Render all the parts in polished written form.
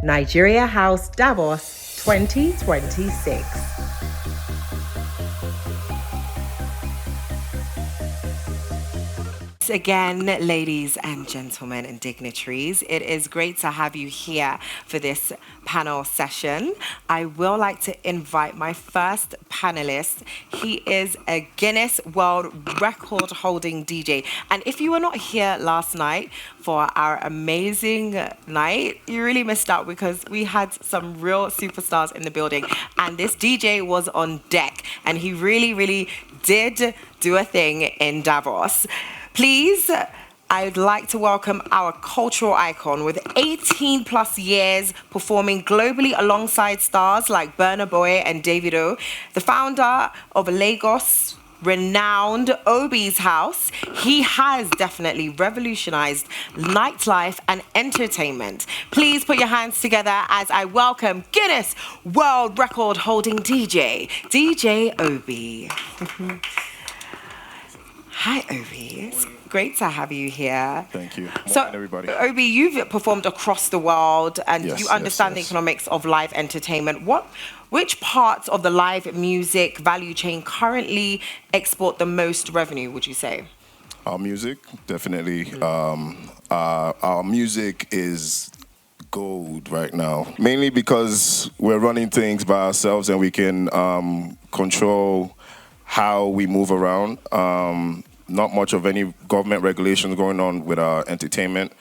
Nigeria House Davos 2026. Again, ladies and gentlemen and dignitaries, it is great to have you here for this panel session. I will like to invite my first panelist. He is a Guinness World Record holding DJ. And if you were not here last night for our amazing night, you really missed out because we had some real superstars in the building. And this DJ was on deck and he really did do a thing in Davos. Please, I'd like to welcome our cultural icon with 18 plus years performing globally alongside stars like Burna Boy and Davido, the founder of Lagos renowned Obi's House. He has definitely revolutionized nightlife and entertainment. Please put your hands together as I welcome Guinness World Record holding DJ Obi. Hi, Obi. It's great to have you here. Thank you. Morning, everybody. Obi, you've performed across the world and you understand the economics of live entertainment. Which parts of the live music value chain currently export the most revenue, would you say? Our music, definitely. Our music is gold right now, mainly because we're running things by ourselves and we can control how we move around. Not much of any government regulations going on with our entertainment,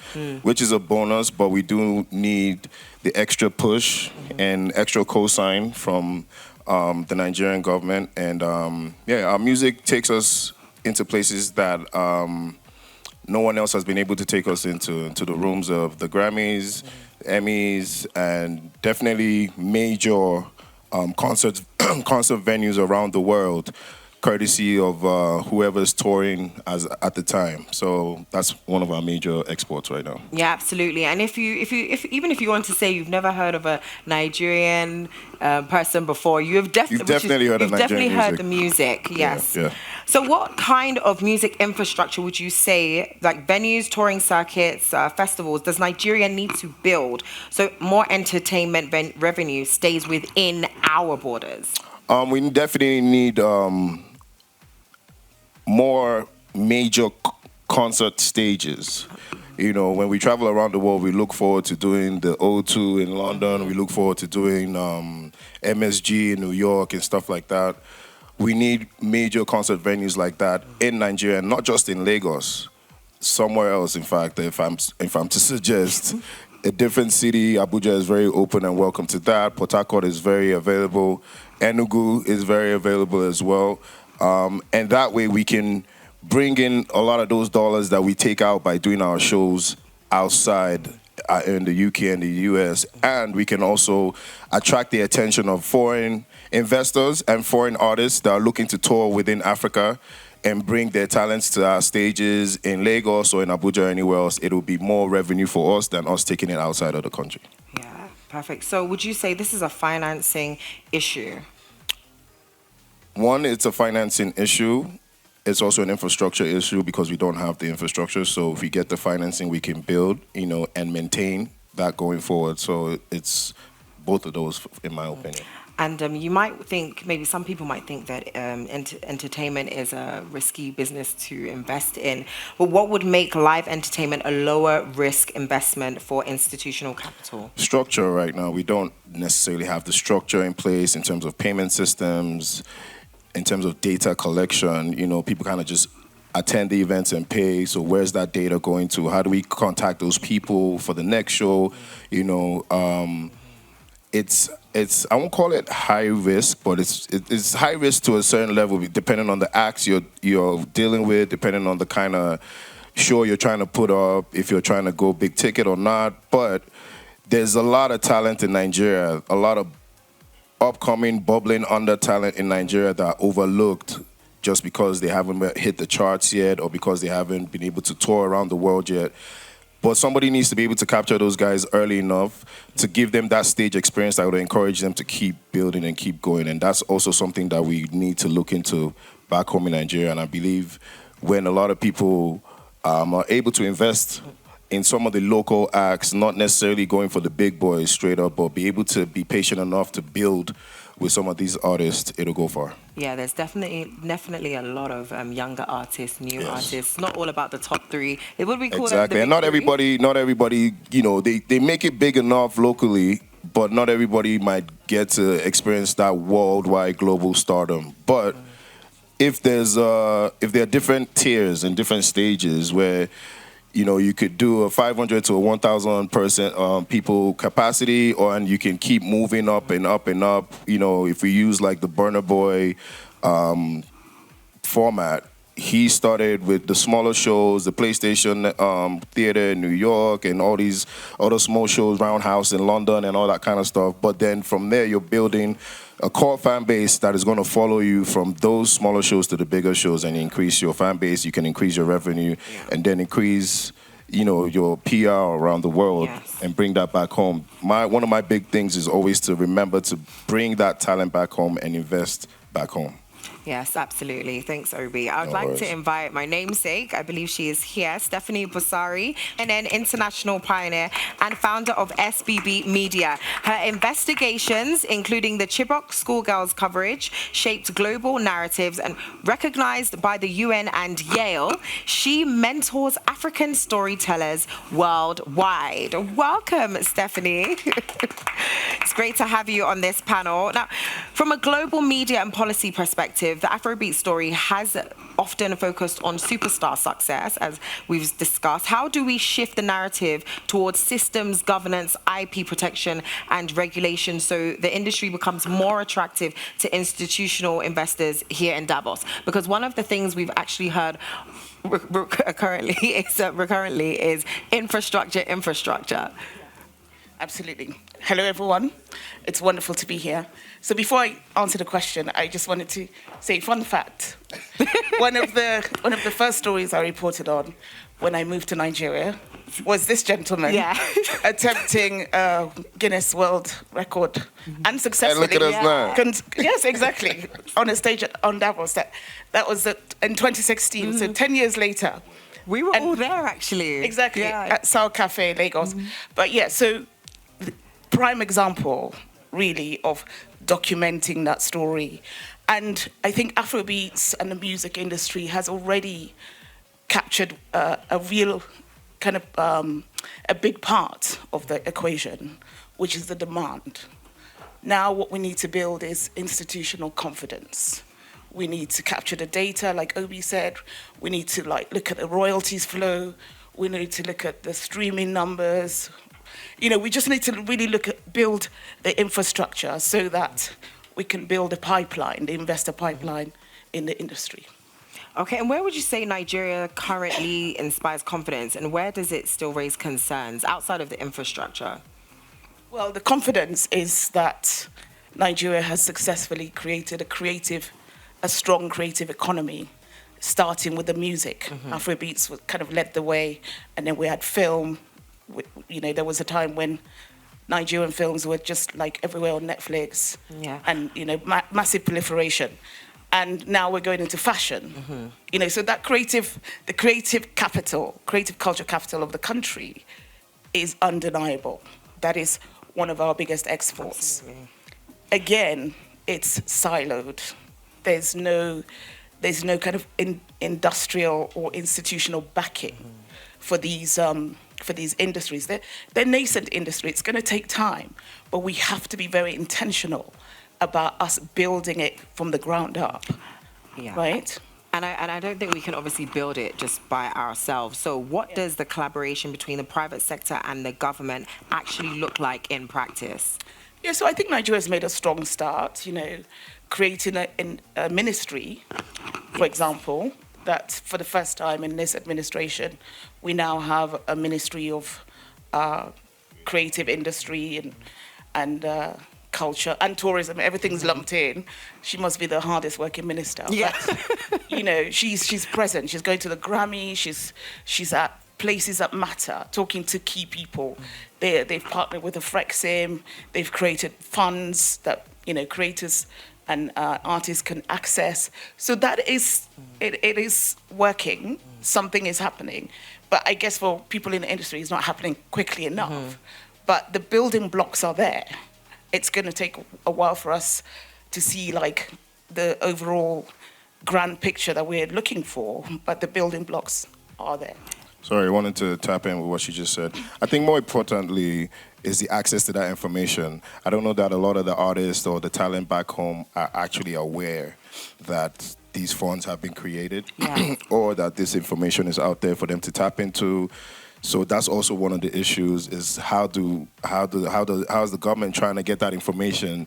which is a bonus, but we do need the extra push and extra cosign from the Nigerian government. And our music takes us into places that no one else has been able to take us into the rooms of the Grammys, Emmys, and definitely major concert venues around the world, courtesy of whoever's touring at the time. So that's one of our major exports right now. Yeah, absolutely. And if even if you want to say you've never heard of a Nigerian person before, you've definitely heard the music. Yes. Yeah. So what kind of music infrastructure would you say, like venues, touring circuits, festivals, does Nigeria need to build so more entertainment revenue stays within our borders? We definitely need more major concert stages. You know, when we travel around the world, we look forward to doing the O2 in London. We look forward to doing MSG in New York and stuff like that. We need major concert venues like that in Nigeria, not just in Lagos, somewhere else. In fact, if I'm to suggest a different city, Abuja is very open and welcome to that. Port Harcourt is very available. Enugu is very available as well. And that way we can bring in a lot of those dollars that we take out by doing our shows outside in the UK and the US. And we can also attract the attention of foreign investors and foreign artists that are looking to tour within Africa and bring their talents to our stages in Lagos or in Abuja or anywhere else. It will be more revenue for us than us taking it outside of the country. Yeah, perfect. So would you say this is a financing issue? One, it's a financing issue. It's also an infrastructure issue because we don't have the infrastructure. So if we get the financing, we can build, and maintain that going forward. So it's both of those, in my opinion. And you might think, maybe some people might think that entertainment is a risky business to invest in. But what would make live entertainment a lower risk investment for institutional capital? Structure right now. We don't necessarily have the structure in place in terms of payment systems, in terms of data collection. People kind of just attend the events and pay. So where's that data going to? How do we contact those people for the next show? It's I won't call it high risk, but it's high risk to a certain level, depending on the acts you're dealing with, depending on the kind of show you're trying to put up, if you're trying to go big ticket or not. But there's a lot of talent in Nigeria, a lot of upcoming, bubbling under talent in Nigeria that are overlooked just because they haven't hit the charts yet or because they haven't been able to tour around the world yet. But somebody needs to be able to capture those guys early enough to give them that stage experience that would encourage them to keep building and keep going. And that's also something that we need to look into back home in Nigeria. And I believe when a lot of people are able to invest in some of the local acts, not necessarily going for the big boys straight up, but be able to be patient enough to build with some of these artists, it'll go far. Yeah, there's definitely a lot of younger artists, new artists. Not all about the top three. It would be cool. Exactly, and not everybody, they make it big enough locally, but not everybody might get to experience that worldwide global stardom. But if there are different tiers and different stages where you could do a 500 to a 1,000 person people capacity, and you can keep moving up and up and up. If we use like the Burna Boy format, he started with the smaller shows, the PlayStation Theater in New York, and all these other small shows, Roundhouse in London, and all that kind of stuff. But then from there, you're building a core fan base that is going to follow you from those smaller shows to the bigger shows, and increase your fan base. You can increase your revenue, and then increase, your PR around the world, and bring that back home. One of my big things is always to remember to bring that talent back home and invest back home. Yes, absolutely. Thanks, Obi. I would like to invite my namesake, I believe she is here, Stephanie Busari, and an international pioneer and founder of SBB Media. Her investigations, including the Chibok schoolgirls coverage, shaped global narratives and recognized by the UN and Yale. She mentors African storytellers worldwide. Welcome, Stephanie. It's great to have you on this panel. Now, from a global media and policy perspective, the Afrobeat story has often focused on superstar success, as we've discussed. How do we shift the narrative towards systems, governance, IP protection, and regulation so the industry becomes more attractive to institutional investors here in Davos? Because one of the things we've actually heard recurrently is infrastructure. Absolutely. Hello, everyone. It's wonderful to be here. So before I answer the question, I just wanted to say, fun fact. One of the first stories I reported on when I moved to Nigeria was this gentleman attempting Guinness World Record and successfully. And look at us now. Yes, exactly. On a stage on Davos. That was in 2016. So 10 years later. We were all there, actually. Exactly, at Sal Cafe, Lagos. But so prime example, really, of documenting that story. And I think Afrobeats and the music industry has already captured a real kind of a big part of the equation, which is the demand. Now what we need to build is institutional confidence. We need to capture the data, like Obi said. We need to look at the royalties flow. We need to look at the streaming numbers. We just need to really build the infrastructure so that we can build a pipeline, the investor pipeline in the industry. Okay, and where would you say Nigeria currently inspires confidence, and where does it still raise concerns outside of the infrastructure? Well, the confidence is that Nigeria has successfully created a strong creative economy, starting with the music. Afrobeats kind of led the way, and then we had film. There was a time when Nigerian films were just everywhere on Netflix, and massive proliferation. And now we're going into fashion. So that the creative culture capital of the country is undeniable. That is one of our biggest exports. Absolutely. Again, it's siloed. There's no kind of industrial or institutional backing for these industries. They're nascent industry. It's going to take time, but we have to be very intentional about us building it from the ground up, right? And I don't think we can obviously build it just by ourselves. So what does the collaboration between the private sector and the government actually look like in practice? Yeah, so I think Nigeria's made a strong start, creating a ministry, for example, that for the first time in this administration, we now have a ministry of creative industry and culture and tourism. Everything's lumped in. She must be the hardest working minister. Yeah. But, she's present. She's going to the Grammy. She's at places that matter, talking to key people. They've partnered with the Frexim. They've created funds that creators and artists can access. So that is, it is working. Something is happening. But I guess for people in the industry, it's not happening quickly enough. But the building blocks are there. It's going to take a while for us to see like the overall grand picture that we're looking for, but the building blocks are there. Sorry, I wanted to tap in with what she just said. I think more importantly is the access to that information. I don't know that a lot of the artists or the talent back home are actually aware that these funds have been created Yeah. or that this information is out there for them to tap into. So that's also one of the issues is how is the government trying to get that information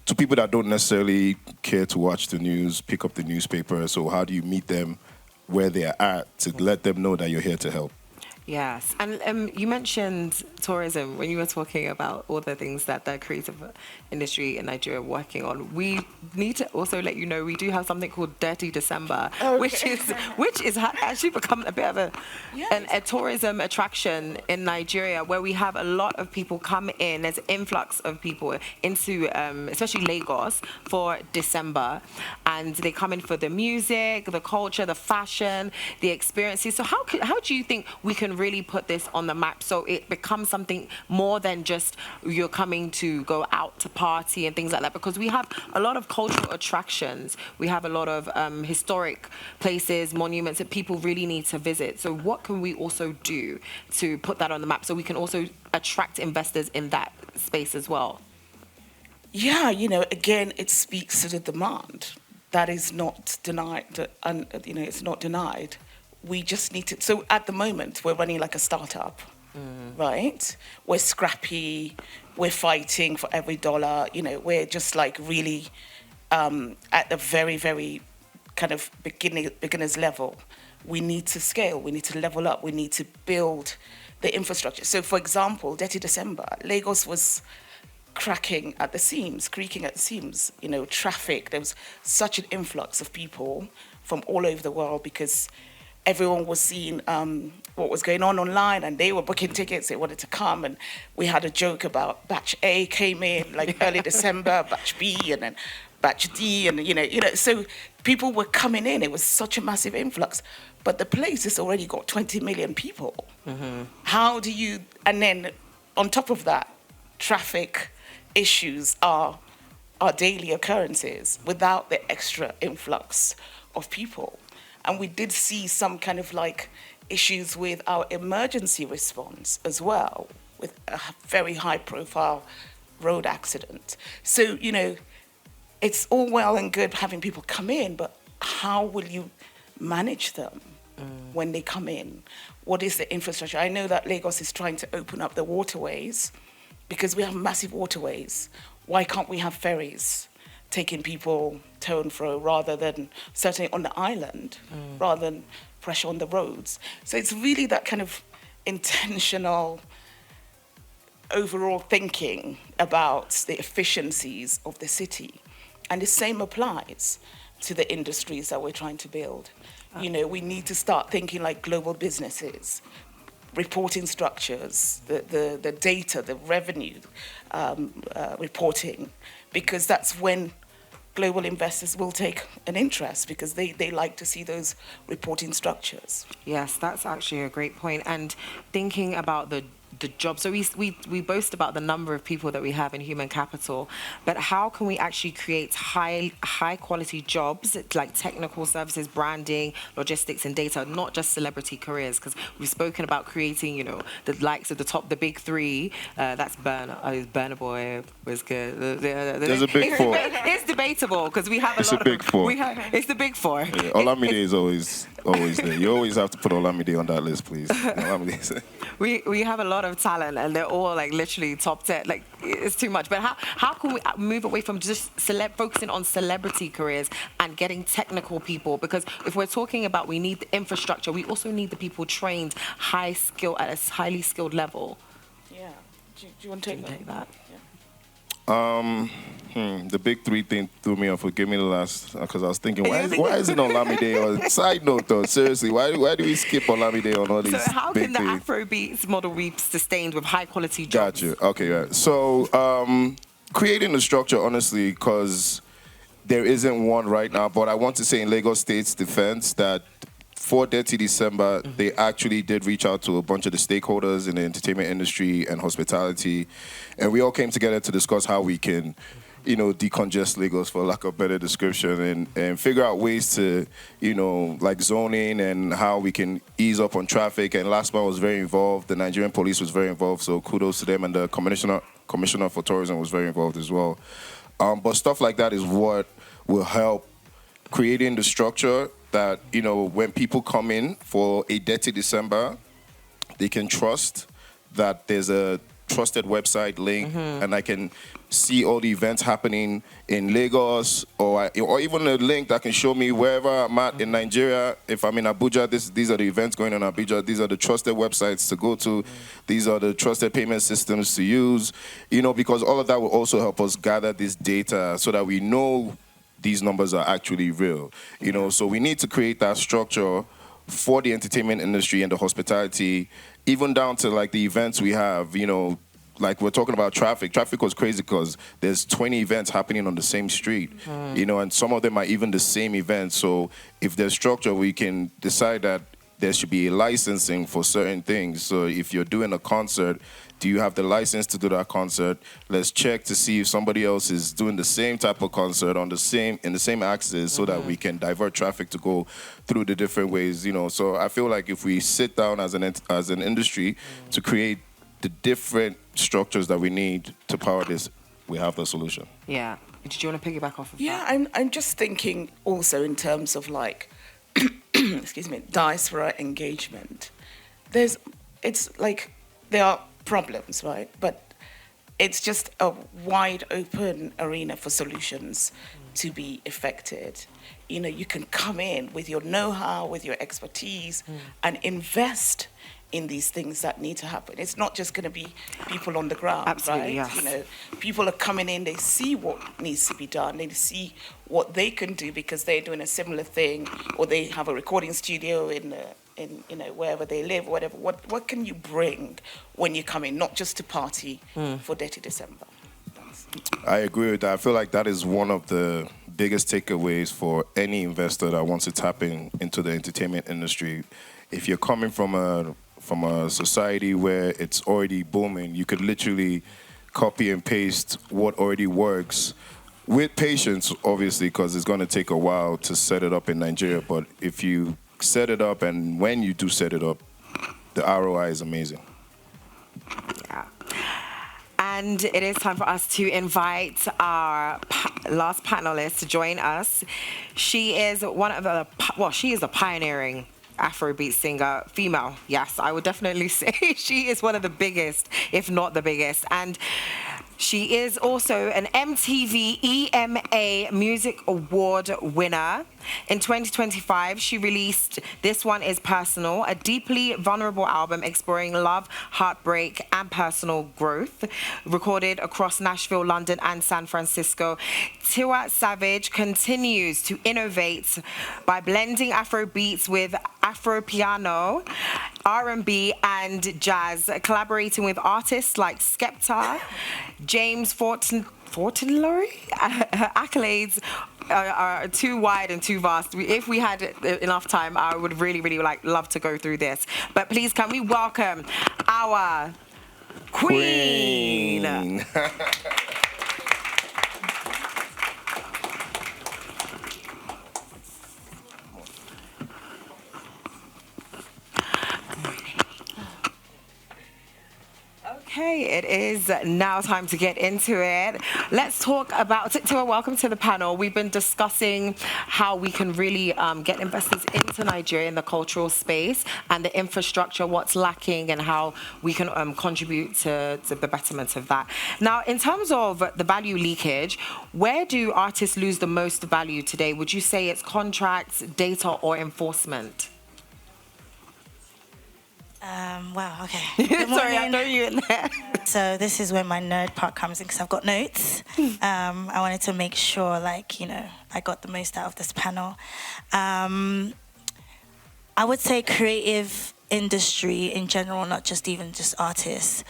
to people that don't necessarily care to watch the news, pick up the newspaper. So how do you meet them where they are at to let them know that you're here to help? Yes, and you mentioned tourism when you were talking about all the things that the creative industry in Nigeria are working on. We need to also let you know we do have something called Dirty December, which is actually become a bit of a tourism attraction in Nigeria, where we have a lot of people come in. There's an influx of people into, especially Lagos, for December, and they come in for the music, the culture, the fashion, the experiences. So how do you think we can really put this on the map so it becomes something more than just you're coming to go out to party and things like that? Because we have a lot of cultural attractions, we have a lot of historic places, monuments that people really need to visit. So what can we also do to put that on the map so we can also attract investors in that space as well? Yeah, again, it speaks to the demand. That is not denied, and it's not denied. We just need to. So at the moment, we're running like a startup, right? We're scrappy. We're fighting for every dollar. We're just like really at the very, very kind of beginner's level. We need to scale. We need to level up. We need to build the infrastructure. So, for example, Dirty December, Lagos was creaking at the seams. Traffic. There was such an influx of people from all over the world because everyone was seeing what was going on online, and they were booking tickets. They wanted to come, and we had a joke about batch A came in like early December, batch B, and then batch D, and so people were coming in. It was such a massive influx, but the place has already got 20 million people. How do you? And then on top of that, traffic issues are daily occurrences without the extra influx of people. And we did see some kind of like issues with our emergency response as well, with a very high profile road accident. So, it's all well and good having people come in, but how will you manage them when they come in? What is the infrastructure? I know that Lagos is trying to open up the waterways because we have massive waterways. Why can't we have ferries taking people to and fro rather than, certainly on the island, rather than pressure on the roads? So it's really that kind of intentional overall thinking about the efficiencies of the city. And the same applies to the industries that we're trying to build. We need to start thinking like global businesses, reporting structures, the data, the revenue reporting, because that's when global investors will take an interest, because they like to see those reporting structures. Yes, that's actually a great point. And thinking about the job, so we boast about the number of people that we have in human capital, but how can we actually create high quality jobs like technical services, branding, logistics, and data, not just celebrity careers? Because we've spoken about creating, the likes of the big three. That's Burna Boy was good. There's a big four. It's debatable because we have It's a big four. It's the big four. Yeah, Olamide is always there. You always have to put Olamide on that list, please. We have a lot of talent, and they're all like literally top 10. Like, it's too much. But how can we move away from just focusing on celebrity careers and getting technical people? Because if we're talking about we need the infrastructure, we also need the people trained at a highly skilled level. Yeah. Do you want to take that? The big three thing threw me off. Give me the last, because I was thinking, why is it Olamide? On side note, though, seriously, why do we skip Olamide on all these? So how big can the things? Afrobeats model be sustained with high quality jobs? Gotcha. Okay, right. So creating the structure, honestly, because there isn't one right now. But I want to say in Lagos State's defense that for Dirty December, they actually did reach out to a bunch of the stakeholders in the entertainment industry and hospitality, and we all came together to discuss how we can, decongest Lagos, for lack of better description, and figure out ways to, like zoning and how we can ease up on traffic. And LASTMA was very involved. The Nigerian police was very involved, so kudos to them. And the commissioner for tourism was very involved as well. But stuff like that is what will help creating the structure that, when people come in for a Dirty December, they can trust that there's a trusted website link, and I can see all the events happening in Lagos, or even a link that can show me wherever I'm at in Nigeria. If I'm in Abuja, these are the events going on in Abuja. These are the trusted websites to go to. These are the trusted payment systems to use, because all of that will also help us gather this data so that we know these numbers are actually real. So we need to create that structure for the entertainment industry and the hospitality, even down to like the events we have, like we're talking about traffic. Traffic was crazy because there's 20 events happening on the same street, and some of them are even the same events. So if there's structure, we can decide that there should be a licensing for certain things. So if you're doing a concert, do you have the license to do that concert? Let's check to see if somebody else is doing the same type of concert in the same axis, so that we can divert traffic to go through the different ways. So I feel like if we sit down as an industry to create the different structures that we need to power this, we have the solution. Yeah. Did you want to piggyback off of that? Yeah, I'm just thinking also in terms of like, excuse me, diaspora engagement. It's like there are problems, right? But it's just a wide open arena for solutions to be effected. You can come in with your know-how, with your expertise, and invest in these things that need to happen. It's not just going to be people on the ground, Absolutely, right? yes. People are coming in, they see what needs to be done, they see what they can do because they're doing a similar thing, or they have a recording studio in wherever they live, whatever. What can you bring when you come in, not just to party for Dirty December? I agree with that. I feel like that is one of the biggest takeaways for any investor that wants to tap into the entertainment industry. If you're coming from a society where it's already booming, you could literally copy and paste what already works, with patience, obviously, because it's going to take a while to set it up in Nigeria. But if you set it up, and when you do set it up, the ROI is amazing. Yeah. And it is time for us to invite our last panelist to join us. She is she is a pioneering Afrobeat singer, female. Yes, I would definitely say she is one of the biggest, if not the biggest. And she is also an MTV EMA Music Award winner. In 2025, she released This One Is Personal, a deeply vulnerable album exploring love, heartbreak, and personal growth. Recorded across Nashville, London, and San Francisco, Tiwa Savage continues to innovate by blending Afro beats with Afro piano, R&B, and jazz, collaborating with artists like Skepta, James Fortenlori. Her accolades are too wide and too vast. If we had enough time, I would really, really love to go through this. But please, can we welcome our Queen. Okay, it is now time to get into it. Let's talk about, Tiwa, welcome to the panel. We've been discussing how we can really get investors into Nigeria in the cultural space and the infrastructure, what's lacking, and how we can contribute to the betterment of that. Now, in terms of the value leakage, where do artists lose the most value today? Would you say it's contracts, data, or enforcement? Wow, okay. Sorry, I know you in there. So this is where my nerd part comes in, because I've got notes. I wanted to make sure, I got the most out of this panel. I would say creative industry in general, not just even just artists.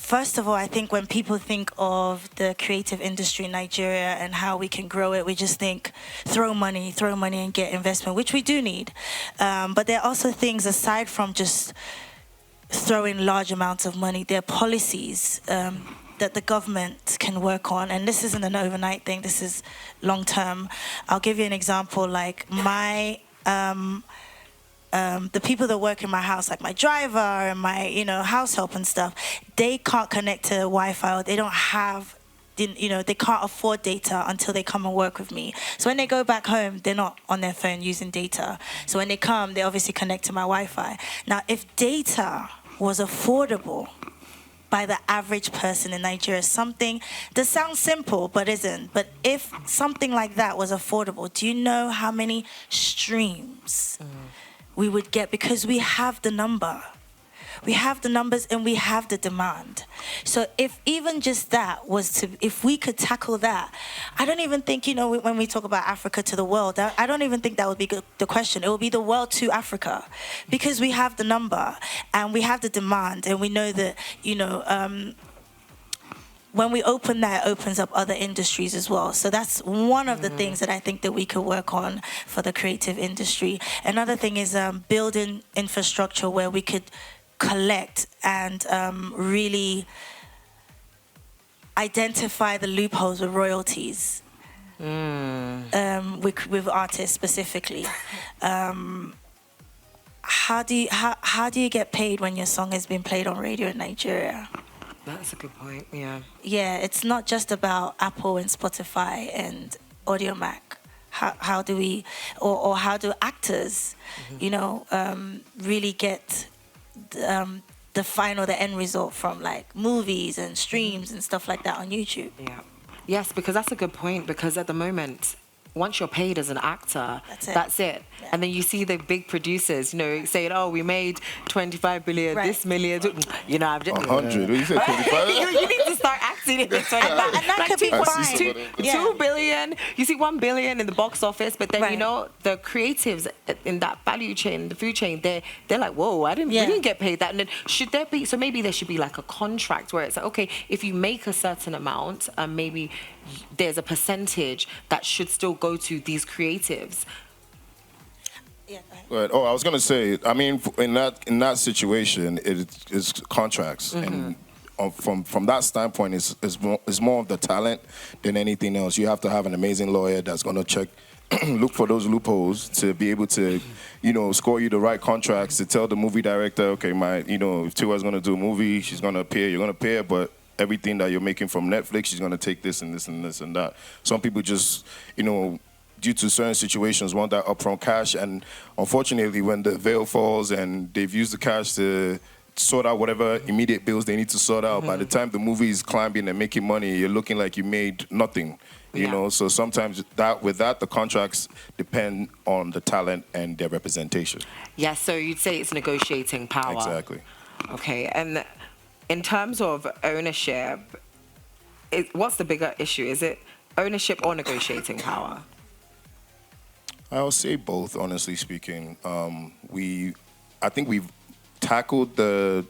first of all, I think when people think of the creative industry in Nigeria and how we can grow it, we just think throw money and get investment, which we do need. But there are also things aside from just throwing large amounts of money. There are policies that the government can work on, and this isn't an overnight thing. This is long term. I'll give you an example. Like my the people that work in my house, like my driver and my house help and stuff, they can't connect to Wi-Fi, or they don't have. They can't afford data until they come and work with me. So when they go back home, they're not on their phone using data. So when they come, they obviously connect to my Wi-Fi. Now, if data was affordable by the average person in Nigeria, something that sounds simple but isn't. But if something like that was affordable, do you know how many streams we would get? Because we have the number. We have the numbers and we have the demand. So if even just that was to, if we could tackle that, I don't even think, when we talk about Africa to the world, I don't even think that would be the question. It would be the world to Africa, because we have the number and we have the demand, and we know that, when we open that, it opens up other industries as well. So that's one of the things that I think that we could work on for the creative industry. Another thing is building infrastructure where we could collect and really identify the loopholes with royalties with artists specifically. How do you get paid when your song has been played on radio in Nigeria? That's a good point. Yeah. Yeah, it's not just about Apple and Spotify and Audiomack. How do we, or how do actors, really get the end result from like movies and streams and stuff like that on YouTube? Yeah. Yes, because that's a good point, because at the moment, once you're paid as an actor, that's it. Yeah. And then you see the big producers, saying, "Oh, we made 25 billion, Right. this million." I've just 100. What you say, 25? you need to start acting in this. And that could be fine. 2 billion. You see 1 billion in the box office, but then Right. the creatives in that value chain, the food chain, they're like, "Whoa, we didn't get paid that." And then should there be? So maybe there should be like a contract where it's like, okay, if you make a certain amount, maybe there's a percentage that should still go to these creatives. Yeah, go ahead. But, I was gonna say, I mean, in that situation, it's contracts, and from that standpoint, it's more of the talent than anything else. You have to have an amazing lawyer that's gonna check, look for those loopholes to be able to, score you the right contracts, to tell the movie director, okay, if Tiwa's gonna do a movie, she's gonna appear, you're gonna pay her, but everything that you're making from Netflix, she's gonna take this and this and this and that. Some people just, due to certain situations, want that upfront cash, and unfortunately, when the veil falls and they've used the cash to sort out whatever immediate bills they need to sort out, by the time the movie is climbing and making money, you're looking like you made nothing. So sometimes the contracts depend on the talent and their representation. Yeah, so you'd say it's negotiating power. Exactly. Okay, and in terms of ownership, what's the bigger issue? Is it ownership or negotiating power? I'll say both, honestly speaking. I think we've tackled the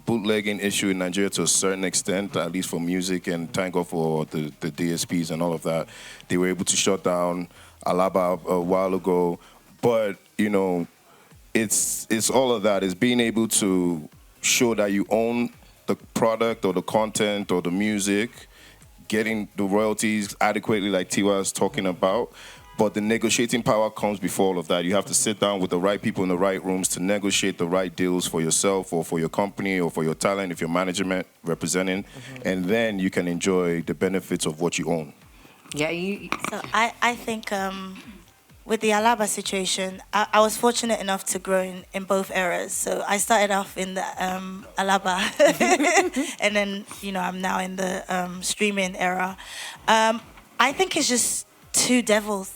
bootlegging issue in Nigeria to a certain extent, at least for music, and thank God for the DSPs and all of that. They were able to shut down Alaba a while ago, but it's all of that. It's being able to show that you own the product or the content or the music, getting the royalties adequately, like Tiwa is talking about. But the negotiating power comes before all of that. You have to sit down with the right people in the right rooms to negotiate the right deals for yourself or for your company or for your talent, if you're management representing, and then you can enjoy the benefits of what you own. Yeah, So I think with the Alaba situation, I was fortunate enough to grow in both eras. So I started off in the Alaba, and then I'm now in the streaming era. I think it's just two devils.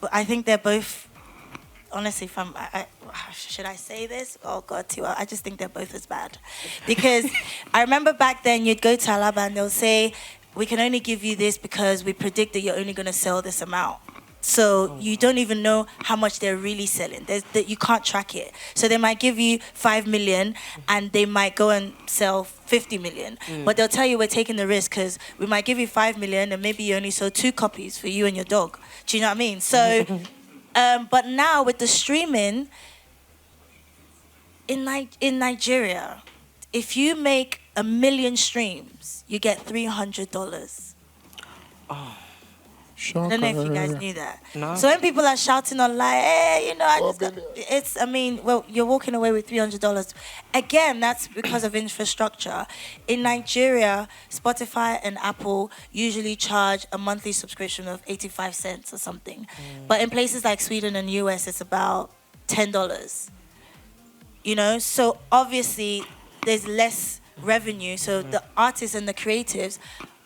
But I think they're both. Honestly, should I say this? Oh God, Tiwa, I just think they're both as bad. Because I remember back then you'd go to Alaba and they'll say, "We can only give you this because we predict that you're only going to sell this amount." So you don't even know how much they're really selling. That you can't track it. So they might give you 5 million, and they might go and sell 50 million. But they'll tell you we're taking the risk because we might give you 5 million, and maybe you only sold 2 copies for you and your dog. Do you know what I mean? So, but now with the streaming in Nigeria, if you make 1 million streams, you get $300. I don't know if you guys knew that. No. So when people are shouting online, hey, you know, well, you're walking away with $300. Again, that's because of infrastructure. In Nigeria, Spotify and Apple usually charge a monthly subscription of 85 cents or something. But in places like Sweden and US, it's about $10. You know, so obviously there's less revenue. So the artists and the creatives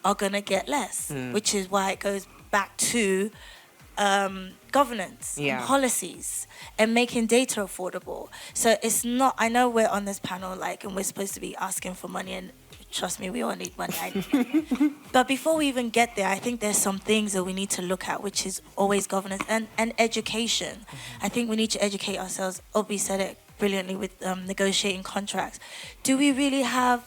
are gonna get less, which is why it goes back to governance and policies and making data affordable. So it's not, I know we're on this panel and we're supposed to be asking for money, and trust me, we all need money. But before we even get there, I think there's some things that we need to look at, which is always governance and education. I think we need to educate ourselves. Obi said it brilliantly with negotiating contracts. Do we really have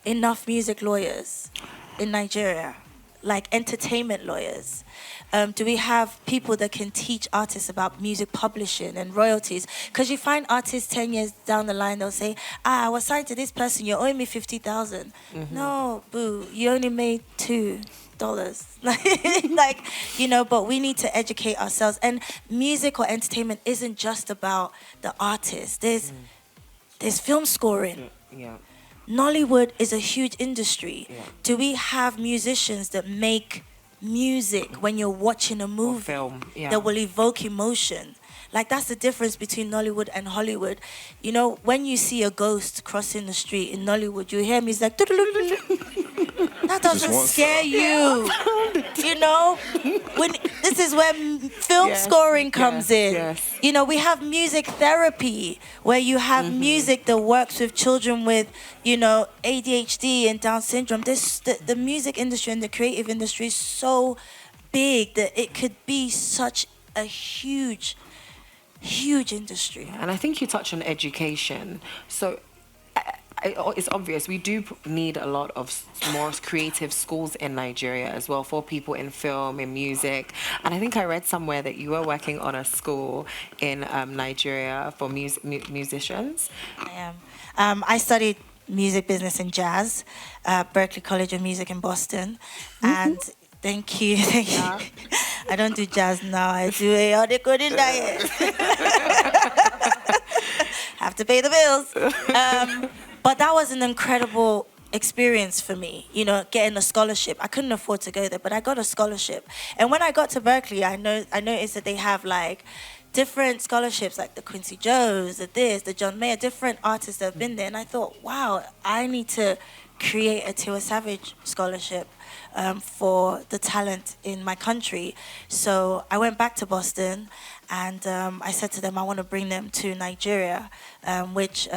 enough music lawyers in Nigeria? Like entertainment lawyers? Do we have people that can teach artists about music publishing and royalties? Because you find artists 10 years down the line, they'll say, I was signed to this person, you're owing me 50,000. No, boo, you only made $2. But we need to educate ourselves. And music or entertainment isn't just about the artist. There's film scoring. Nollywood is a huge industry. Do we have musicians that make music when you're watching a movie that will evoke emotion? Like, that's the difference between Nollywood and Hollywood. You know, when you see a ghost crossing the street in Nollywood, you hear music like... That doesn't scare you. You know? This is where film scoring comes in. You know, we have music therapy, where you have music that works with children with, ADHD and Down syndrome. The music industry and the creative industry is so big that it could be such a huge industry. And I think you touch on education. So it's obvious we do need a lot of more creative schools in Nigeria as well for people in film and music. And I think I read somewhere that you were working on a school in Nigeria for musicians. I am. I studied music business and jazz at Berklee College of Music in Boston. And thank you. I don't do jazz now. I do a decoding diet. Have to pay the bills. But that was an incredible experience for me, getting a scholarship. I couldn't afford to go there, but I got a scholarship. And when I got to Berklee, I noticed that they have different scholarships, like the Quincy Jones, the John Mayer, different artists that have been there. And I thought, wow, I need to create a Tiwa Savage scholarship for the talent in my country. So I went back to Boston, and I said to them, I want to bring them to Nigeria, which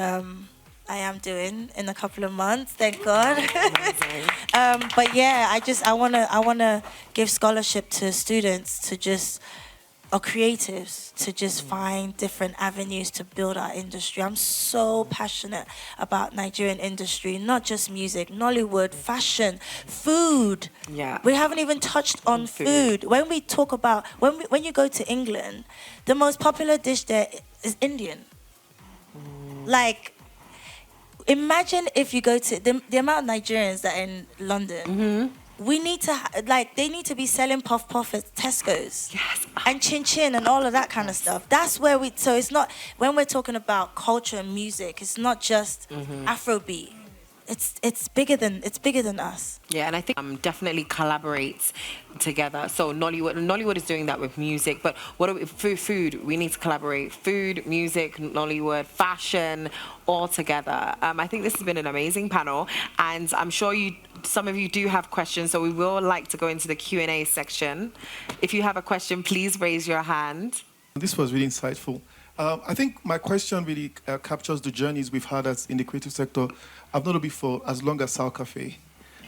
I am doing in a couple of months, thank God. But yeah, I wanna give scholarship to students or creatives to just find different avenues to build our industry. I'm so passionate about Nigerian industry, not just music, Nollywood, fashion, food. We haven't even touched on food. When we talk about, when you go to England, the most popular dish there is Indian. Imagine if you go to the amount of Nigerians that are in London. We need to they need to be selling puff at Tesco's and chin chin and all of that kind of stuff. That's where so it's not, when we're talking about culture and music, it's not just Afrobeat. It's bigger than us. Yeah, and I think definitely collaborate together. So Nollywood is doing that with music, but food? We need to collaborate. Food, music, Nollywood, fashion, all together. I think this has been an amazing panel, and I'm sure some of you do have questions, so we will like to go into the Q&A section. If you have a question, please raise your hand. This was really insightful. I think my question really captures the journeys we've had in the creative sector. I've known Obi for as long as Sal Cafe.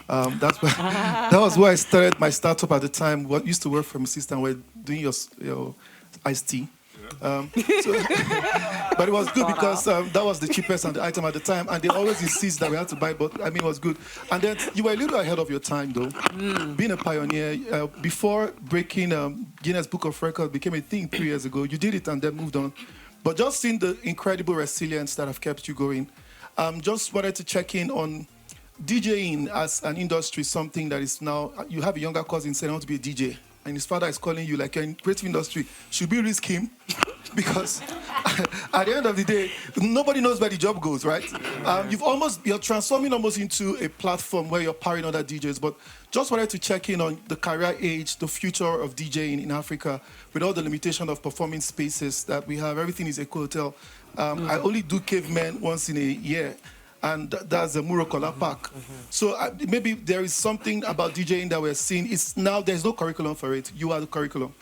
That was where I started my startup at the time. What used to work for my sister, and we're doing your iced tea. So, but it was good because that was the cheapest and the item at the time, and they always insist that we had to buy. But I mean, it was good. And then you were a little ahead of your time, though. Being a pioneer, before breaking Guinness Book of Records became a thing 3 years ago, you did it and then moved on. But just seeing the incredible resilience that have kept you going, just wanted to check in on DJing as an industry, something that is now, you have a younger cousin saying, I want to be a DJ. And his father is calling you like, you're in creative industry. Should we risk him? Because at the end of the day, nobody knows where the job goes, right? You're transforming almost into a platform where you're powering other DJs. But just wanted to check in on the career age, the future of DJing in Africa, with all the limitation of performing spaces that we have. Everything is a hotel. I only do Cavemen once in a year. And that's the Murokola Park. So maybe there is something about DJing that we're seeing. It's now there's no curriculum for it. You are the curriculum.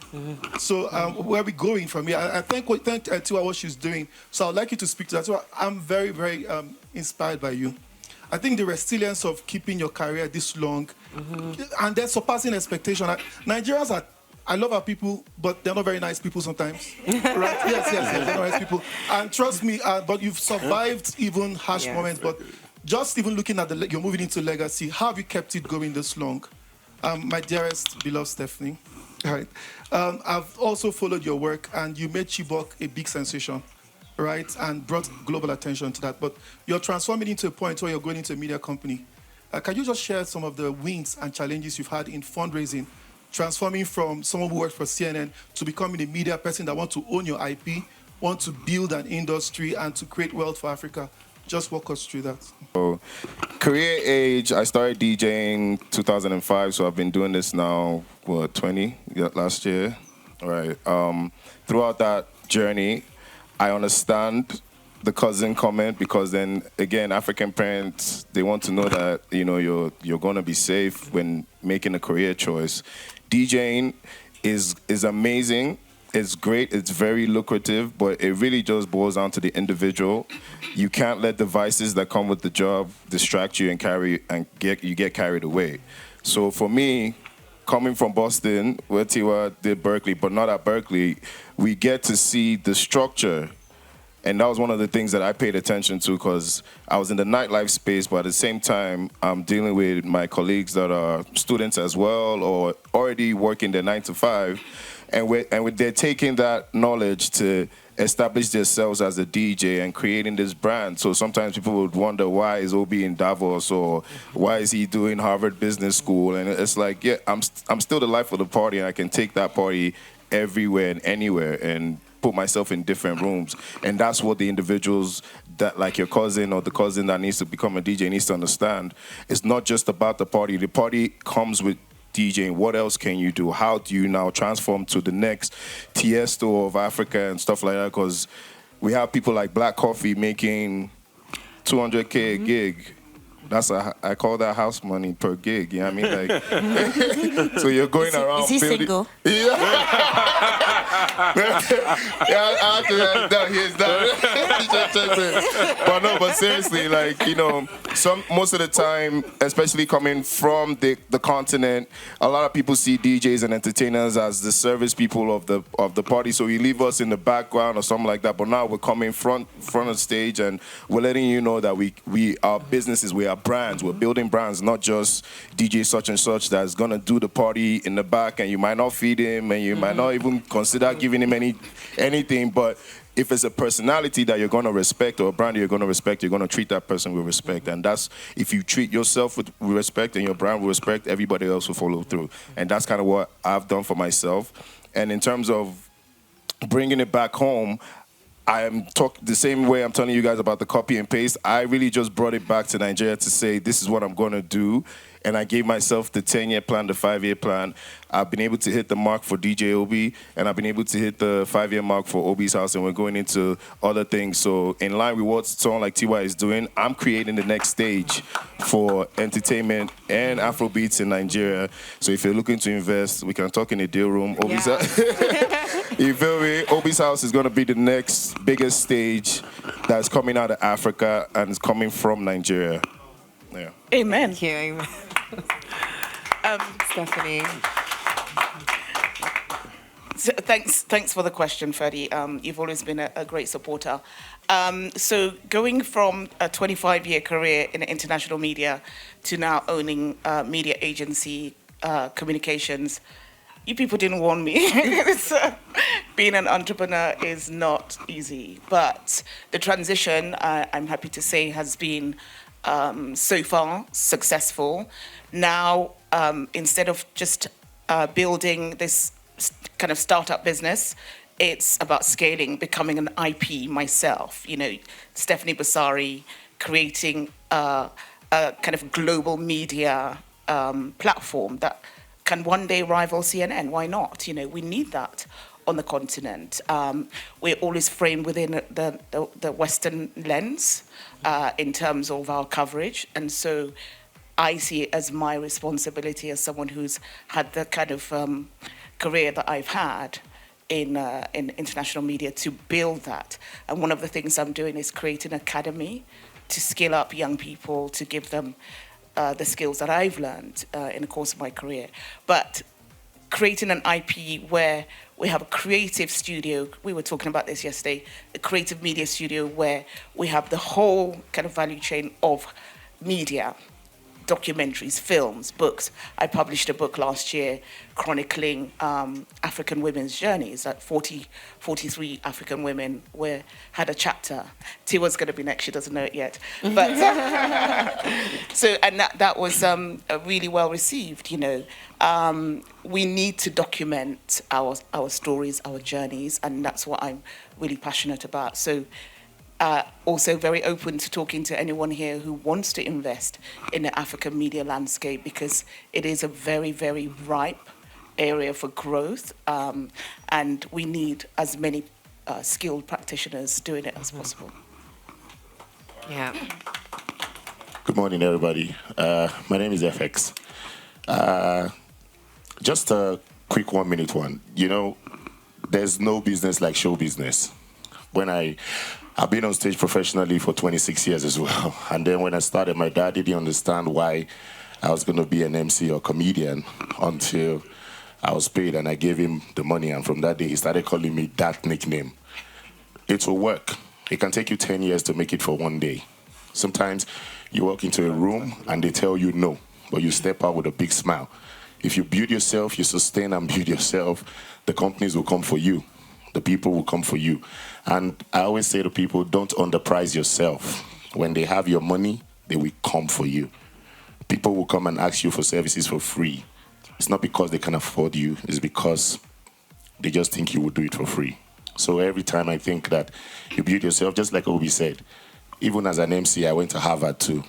So where are we going from here? I thank Tiwa what she's doing. So I'd like you to speak to that. So I'm very, very inspired by you. I think the resilience of keeping your career this long and then surpassing expectation. Nigerians are. I love our people, but they're not very nice people sometimes. Right? Yes, they're not nice people. And trust me, but you've survived even harsh moments. But just even looking at you're moving into legacy, how have you kept it going this long? My dearest, beloved Stephanie, all right. I've also followed your work, and you made Chibok a big sensation, right? And brought global attention to that. But you're transforming into a point where you're going into a media company. Can you just share some of the wins and challenges you've had in fundraising? Transforming from someone who worked for CNN to becoming a media person that wants to own your IP, want to build an industry and to create wealth for Africa. Just walk us through that. So, career age, I started DJing 2005, so I've been doing this now, 20 last year. All right. Throughout that journey, I understand the cousin comment because then again, African parents, they want to know that you're going to be safe when making a career choice. DJing is amazing. It's great. It's very lucrative, but it really just boils down to the individual. You can't let the vices that come with the job distract you and get carried away. So for me, coming from Boston, where Tiwa did Berkeley, but not at Berkeley, we get to see the structure. And that was one of the things that I paid attention to because I was in the nightlife space, but at the same time, I'm dealing with my colleagues that are students as well or already working their 9 to 5. And they're taking that knowledge to establish themselves as a DJ and creating this brand. So sometimes people would wonder, why is Obi in Davos or why is he doing Harvard Business School? And it's like, yeah, I'm still the life of the party, and I can take that party everywhere and anywhere and put myself in different rooms. And that's what the individuals that, like your cousin or the cousin that needs to become a DJ, needs to understand. It's not just about the party. The party comes with DJing. What else can you do? How do you now transform to the next Tiesto of Africa and stuff like that? Because we have people like Black Coffee making 200K a gig. I call that house money per gig. You know what I mean? Like, so you're going around. Is he building, single? Yeah. Actually, no, he's not. But seriously, like, most of the time, especially coming from the continent, a lot of people see DJs and entertainers as the service people of the party. So you leave us in the background or something like that. But now we're coming front of stage, and we're letting you know that we are businesses, we are brands, we're building brands, not just DJ such and such that's gonna do the party in the back, and you might not feed him, and you might not even consider giving him anything. But if it's a personality that you're gonna respect or a brand you're gonna respect, you're gonna treat that person with respect. And that's, if you treat yourself with respect and your brand with respect, everybody else will follow through. And that's kind of what I've done for myself. And in terms of bringing it back home, I am the same way I'm telling you guys about the copy and paste. I really just brought it back to Nigeria to say, this is what I'm going to do. And I gave myself the 10-year plan, the 5-year plan. I've been able to hit the mark for DJ Obi, and I've been able to hit the 5-year mark for Obi's House, and we're going into other things. So in line with what someone like Tiwa is doing, I'm creating the next stage for entertainment and Afrobeats in Nigeria. So if you're looking to invest, we can talk in a deal room. Obi's You feel me? Obi's House is going to be the next biggest stage that's coming out of Africa and is coming from Nigeria. Yeah. Amen. Thank you. Amen. Stephanie. So thanks for the question, Freddie. You've always been a great supporter. So going from a 25-year career in international media to now owning media agency communications, you people didn't warn me. So, being an entrepreneur is not easy, but the transition, I'm happy to say, has been so far successful. Now, instead of just building this kind of startup business, it's about scaling, becoming an IP myself. You know, Stephanie Basari creating a kind of global media platform that can one day rival CNN. Why not? You know, we need that on the continent. We're always framed within the Western lens in terms of our coverage, and so I see it as my responsibility as someone who's had the kind of career that I've had in international media to build that. And one of the things I'm doing is create an academy to skill up young people, to give them the skills that I've learned in the course of my career. But creating an IP where we have a creative studio, we were talking about this yesterday, a creative media studio where we have the whole kind of value chain of media, documentaries, films, books. I published a book last year chronicling African women's journeys. That 43 African women had a chapter. Tiwa's going to be next, she doesn't know it yet. But so, and that was really well received, you know. We need to document our stories, our journeys, and that's what I'm really passionate about. So also very open to talking to anyone here who wants to invest in the African media landscape, because it is a very, very ripe area for growth, and we need as many skilled practitioners doing it as possible. Yeah. Good morning, everybody. My name is FX. Just a quick 1 minute one. You know, there's no business like show business. I've been on stage professionally for 26 years as well. And then when I started, my dad didn't understand why I was going to be an MC or comedian until I was paid and I gave him the money. And from that day, he started calling me that nickname. It will work. It can take you 10 years to make it for one day. Sometimes you walk into a room and they tell you no, but you step out with a big smile. If you build yourself, you sustain and build yourself, the companies will come for you. The people will come for you. And I always say to people, don't underprice yourself. When they have your money, they will come for you. People will come and ask you for services for free. It's not because they can afford you. It's because they just think you will do it for free. So every time I think that you build yourself, just like Obi said, even as an MC, I went to Harvard too,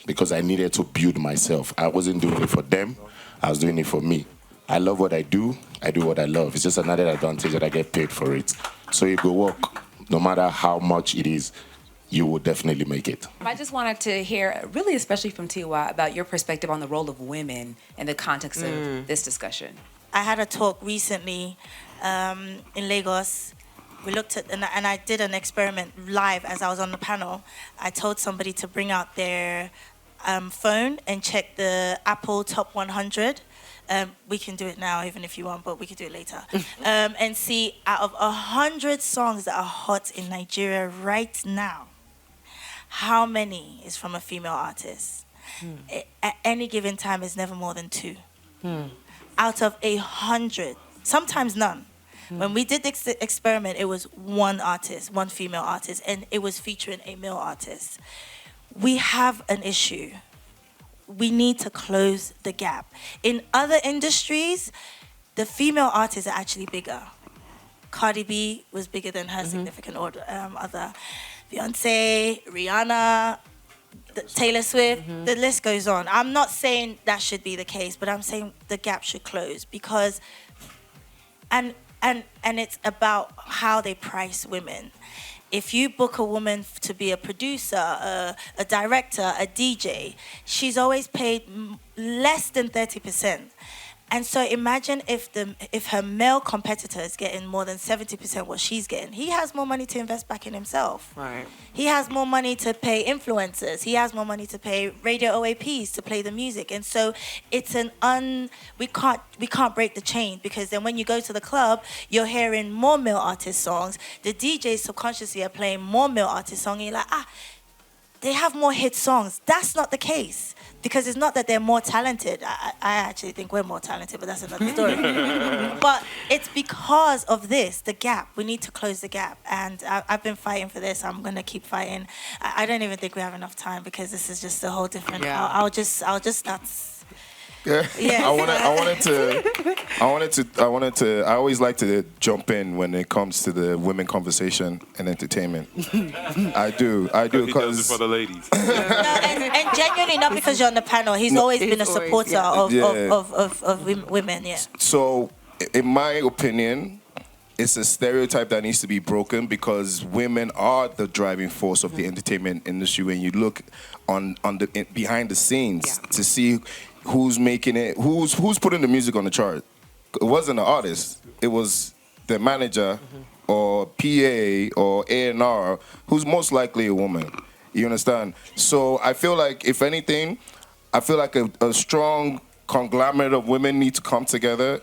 because I needed to build myself. I wasn't doing it for them. I was doing it for me. I love what I do what I love. It's just another advantage that I get paid for it. So it will work, no matter how much it is, you will definitely make it. I just wanted to hear, really especially from Tiwa, about your perspective on the role of women in the context of this discussion. I had a talk recently in Lagos. We looked at, and I did an experiment live as I was on the panel. I told somebody to bring out their phone and check the Apple Top 100. We can do it now, even if you want, but we can do it later. And see, out of 100 songs that are hot in Nigeria right now, how many is from a female artist? At any given time, it's never more than 2. Out of 100, sometimes none. When we did this experiment, it was one artist, one female artist, and it was featuring a male artist. We have an issue. We need to close the gap. In other industries, the female artists are actually bigger. Cardi B was bigger than her significant other. Beyonce, Rihanna, Taylor Swift, the list goes on. I'm not saying that should be the case, but I'm saying the gap should close because, and it's about how they price women. If you book a woman to be a producer, a director, a DJ, she's always paid less than 30%. And so imagine if her male competitor is getting more than 70% what she's getting. He has more money to invest back in himself. Right. He has more money to pay influencers. He has more money to pay radio OAPs to play the music. And so it's we can't break the chain, because then when you go to the club, you're hearing more male artist songs. The DJs subconsciously are playing more male artist songs. And you're like, they have more hit songs. That's not the case. Because it's not that they're more talented. I actually think we're more talented, but that's another story. But it's because of this, the gap. We need to close the gap. And I've been fighting for this. I'm going to keep fighting. I don't even think we have enough time, because this is just a whole different... Yeah. I'll just that's... Yeah. I always like to jump in when it comes to the women conversation and entertainment. I do, He does it because for the ladies. No, and genuinely, not because you're on the panel. He's always been a supporter of women, yeah. so, in my opinion, it's a stereotype that needs to be broken, because women are the driving force of the entertainment industry. When you look on the behind the scenes to see who's making it, who's putting the music on the chart. It wasn't the artist. It was the manager or PA or A&R, who's most likely a woman. You understand? So I feel like, if anything, I feel like a strong conglomerate of women need to come together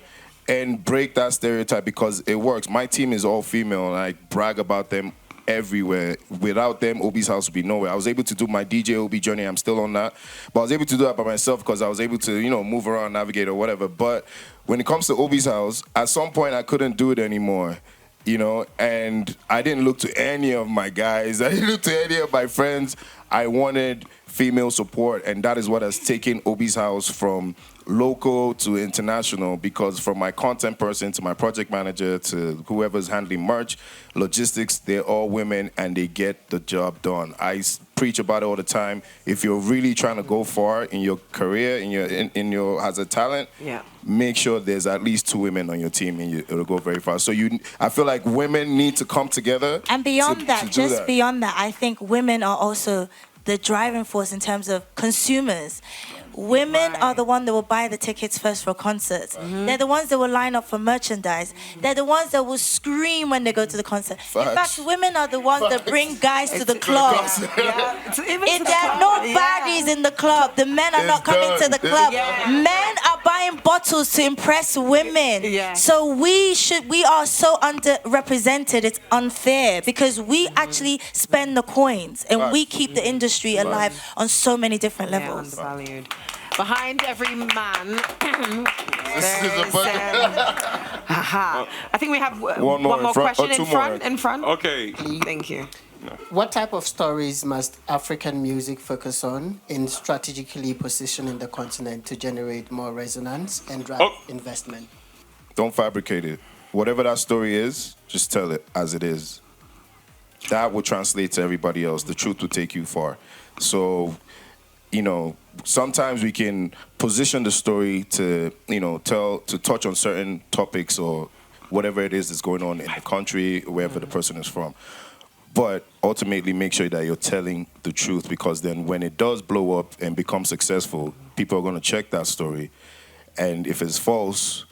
and break that stereotype, because it works. My team is all female, and I brag about them everywhere. Without them, Obi's house would be nowhere. I was able to do my DJ Obi journey. I'm still on that. But I was able to do that by myself, because I was able to, move around, navigate or whatever. But when it comes to Obi's house, at some point I couldn't do it anymore. And I didn't look to any of my guys. I didn't look to any of my friends. I wanted female support, and that is what has taken Obi's house from local to international, because from my content person to my project manager to whoever's handling merch, logistics, they're all women and they get the job done. I preach about it all the time. If you're really trying to go far in your career, in your as a talent, make sure there's at least 2 women on your team, and it'll go very far. So I feel like women need to come together. And beyond beyond that, I think women are also the driving force in terms of consumers. Women are the ones that will buy the tickets first for concerts. They're the ones that will line up for merchandise. They're the ones that will scream when they go to the concert. In fact, women are the ones that bring guys to the club. If there are no baddies in the club, the men are not coming to the club. Men are buying bottles to impress women. So we are so underrepresented. It's unfair, because we actually spend the coins and we keep the industry alive on so many different levels. Undervalued. Behind every man, I think we have one more question in front. Okay. Thank you. What type of stories must African music focus on in strategically positioning the continent to generate more resonance and drive investment? Don't fabricate it. Whatever that story is, just tell it as it is. That will translate to everybody else. The truth will take you far. So, sometimes we can position the story to, to touch on certain topics or whatever it is that's going on in the country, wherever the person is from. But ultimately, make sure that you're telling the truth, because then when it does blow up and become successful, people are going to check that story. And if it's false,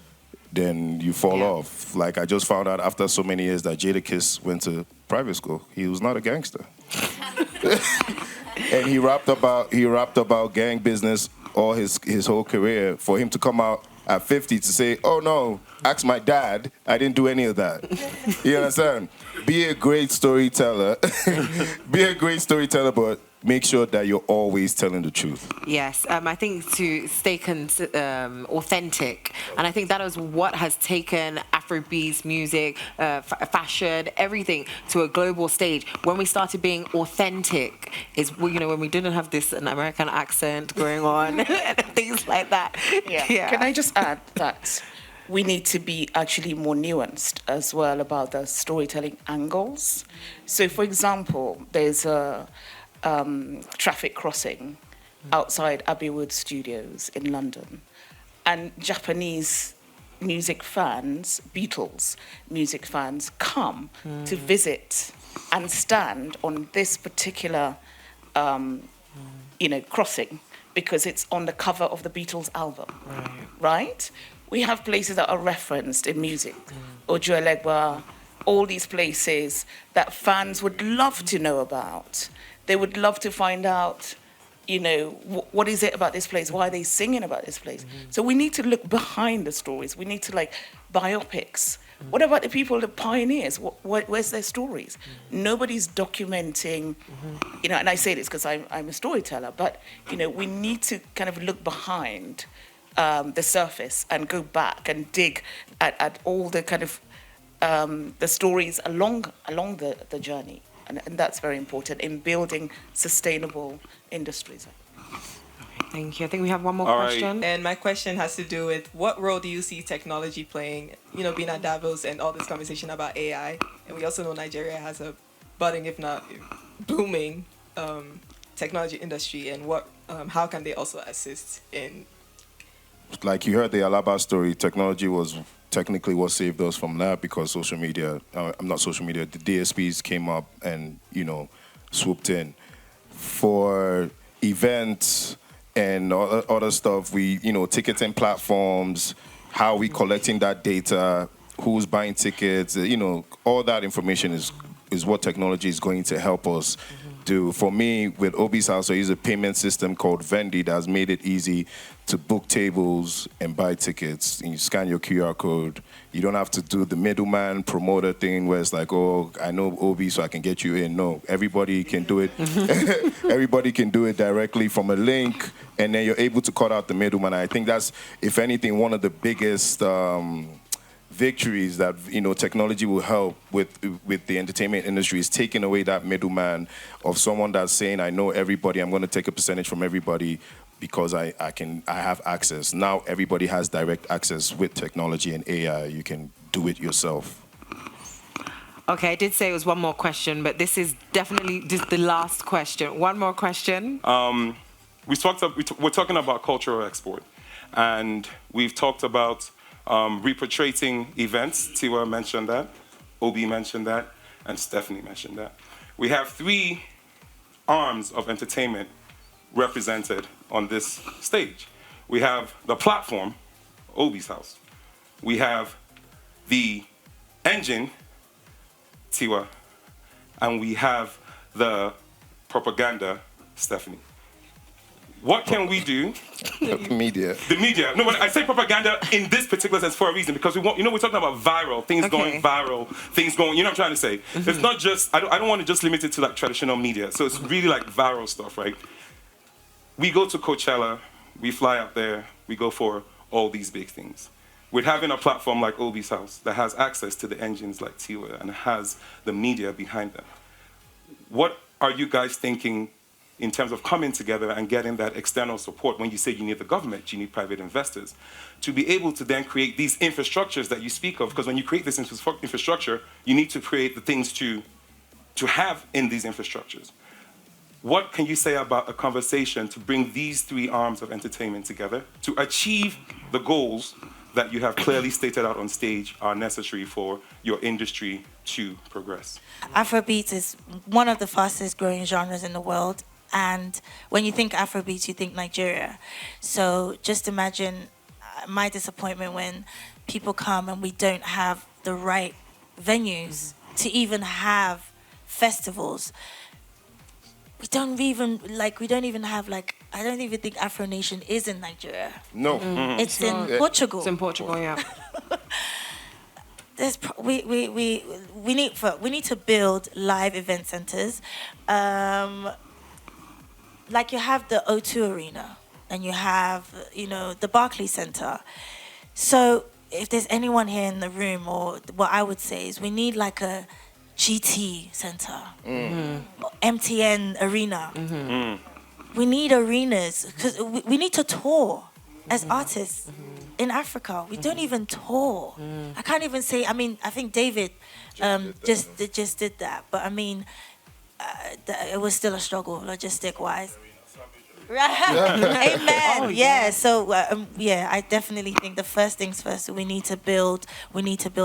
then you fall off. Like, I just found out after so many years that Jadakiss went to private school. He was not a gangster. And he rapped about gang business all his whole career. For him to come out at 50 to say, "Oh no, ask my dad, I didn't do any of that." You understand? Be a great storyteller. Be a great storyteller, but make sure that you're always telling the truth. Yes, I think to stay authentic, and I think that is what has taken Afrobeats music, fashion, everything to a global stage. When we started being authentic, is when we didn't have this an American accent going on and things like that. Yeah. Can I just add that we need to be actually more nuanced as well about the storytelling angles. So, for example, there's a traffic crossing outside Abbey Wood Studios in London, and Japanese music fans, Beatles music fans, come to visit and stand on this particular, crossing, because it's on the cover of the Beatles album, right? we have places that are referenced in music, Ojo Elegba, all these places that fans would love to know about. They would love to find out, you know, what is it about this place? Why are they singing about this place? So we need to look behind the stories. We need to, like, biopics. What about the people, the pioneers? Where's their stories? Nobody's documenting, you know, and I say this because I'm a storyteller, but, you know, we need to kind of look behind the surface and go back and dig at all the kind of the stories along the journey. And that's very important in building sustainable industries. Thank you. I think we have one more All right. question. And my question has to do with what role do you see technology playing, you know, being at Davos and all this conversation about AI? And we also know Nigeria has a budding, if not booming, technology industry. And how can they also assist in? Like you heard the Alaba story, technology was technically what saved us from that because social media, the DSPs came up and, you know, swooped in. For events and other stuff, we, you know, ticketing platforms, how we collecting that data, who's buying tickets, you know, all that information is what technology is going to help us do. For me, with Obi's House, I use a payment system called Vendi that has made it easy to book tables and buy tickets. You scan your QR code. You don't have to do the middleman promoter thing where it's like, oh, I know Obi, so I can get you in. No, everybody can do it. Everybody can do it directly from a link, and then you're able to cut out the middleman. I think that's, if anything, one of the biggest victories that, you know, technology will help with the entertainment industry is taking away that middleman of someone that's saying, I know everybody, I'm going to take a percentage from everybody because I have access. Now everybody has direct access with technology and AI. You can do it yourself. Okay, I did say it was one more question, but this is definitely just the last question. One more question. We're talking about cultural export, and we've talked about repatriating events. Tiwa mentioned that, Obi mentioned that, and Stephanie mentioned that. We have 3 arms of entertainment represented on this stage. We have the platform, Obi's House. We have the engine, Tiwa, and we have the propaganda, Stephanie. What can we do? The media. The media. No, but I say propaganda in this particular sense for a reason, because we want, you know, we're talking about viral, things going viral, things going, you know what I'm trying to say? It's not just, I don't want to just limit it to like traditional media. So it's really like viral stuff, right? We go to Coachella, we fly out there, we go for all these big things. With having a platform like Obi's House that has access to the engines like Tiwa and has the media behind them. What are you guys thinking in terms of coming together and getting that external support when you say you need the government, you need private investors, to be able to then create these infrastructures that you speak of? Because when you create this infrastructure, you need to create the things to have in these infrastructures. What can you say about a conversation to bring these 3 arms of entertainment together to achieve the goals that you have clearly stated out on stage are necessary for your industry to progress? Afrobeat is one of the fastest growing genres in the world. And when you think Afrobeat, you think Nigeria. So just imagine my disappointment when people come and we don't have the right venues to even have festivals. We don't even have, like, I don't even think Afro Nation is in Nigeria. No. It's in Portugal. It's in Portugal, yeah. We need to build live event centers. Like you have the O2 Arena and you have, you know, the Barclays Center. So if there's anyone here in the room, or what I would say is we need like a GT Center, MTN Arena. We need arenas because we need to tour as artists in Africa. We don't even tour. I can't even say, I mean, I think David just did that, but I mean, it was still a struggle logistic-wise. Right. Amen. So I definitely think the first things first. We need to build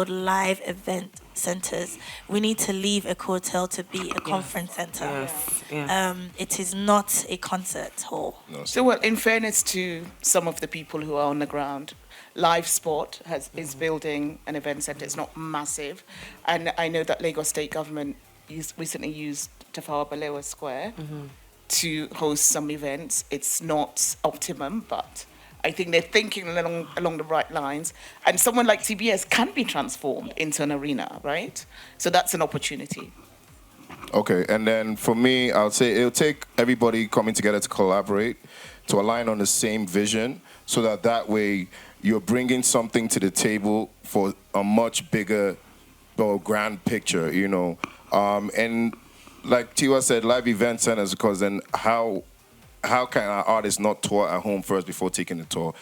live event centers. We need to leave a hotel to be a conference center. Yes. Yes. It is not a concert hall. So, well, in fairness to some of the people who are on the ground, Live Sport is building an event centre. It's not massive. And I know that Lagos State Government recently used Tafawa Balewa Square to host some events. It's not optimum, but I think they're thinking along the right lines. And someone like TBS can be transformed into an arena, right? So that's an opportunity. Okay, and then for me, I would say it'll take everybody coming together to collaborate, to align on the same vision, so that way you're bringing something to the table for a much bigger or grand picture, you know. And like Tiwa said, live event centers, because then how can our artists not tour at home first before taking the tour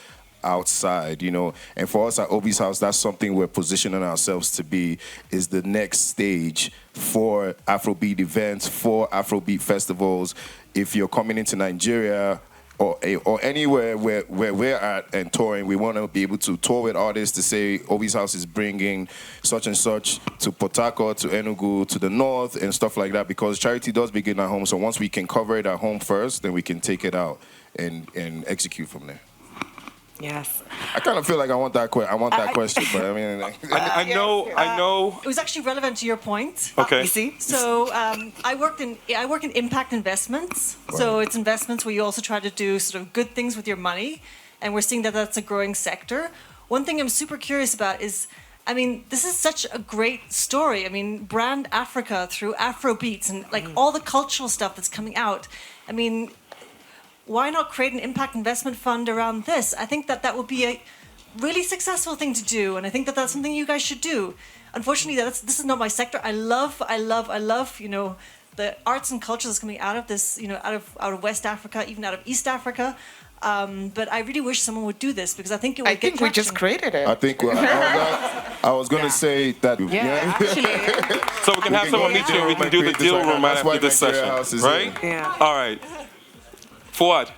outside, you know? And for us at Obi's House, that's something we're positioning ourselves to be, is the next stage for Afrobeat events, for Afrobeat festivals. If you're coming into Nigeria or anywhere where we're at and touring, we want to be able to tour with artists to say Obi's House is bringing such and such to Port Harcourt, to Enugu, to the north and stuff like that, because charity does begin at home. So once we can cover it at home first, then we can take it out and execute from there. Yes. I kind of feel like I want that question, but I mean, I know. It was actually relevant to your point. Okay. You see? So I work in impact investments. So it's investments where you also try to do sort of good things with your money, and we're seeing that that's a growing sector. One thing I'm super curious about is, I mean, this is such a great story. I mean, brand Africa through Afrobeats and like all the cultural stuff that's coming out. I mean, why not create an impact investment fund around this? I think that would be a really successful thing to do, and I think that that's something you guys should do. Unfortunately, this is not my sector. I love, you know, the arts and culture that's coming out of this, you know, out of West Africa, even out of East Africa. But I really wish someone would do this, because I think it would I think we just created it. I think I was going to say that. Yeah, actually. So we can have someone meet you and we can do the deal room right after this session. Right? Yeah. All right. Fuad.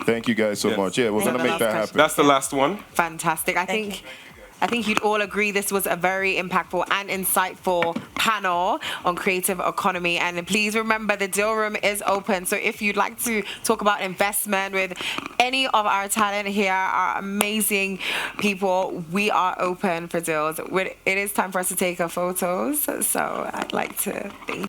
Thank you guys so much. Yeah, we're going to make that happen. That's the last one. Fantastic. I think you'd all agree this was a very impactful and insightful panel on creative economy. And please remember, the deal room is open. So if you'd like to talk about investment with any of our talent here, our amazing people, we are open for deals. It is time for us to take our photos. So I'd like to thank you.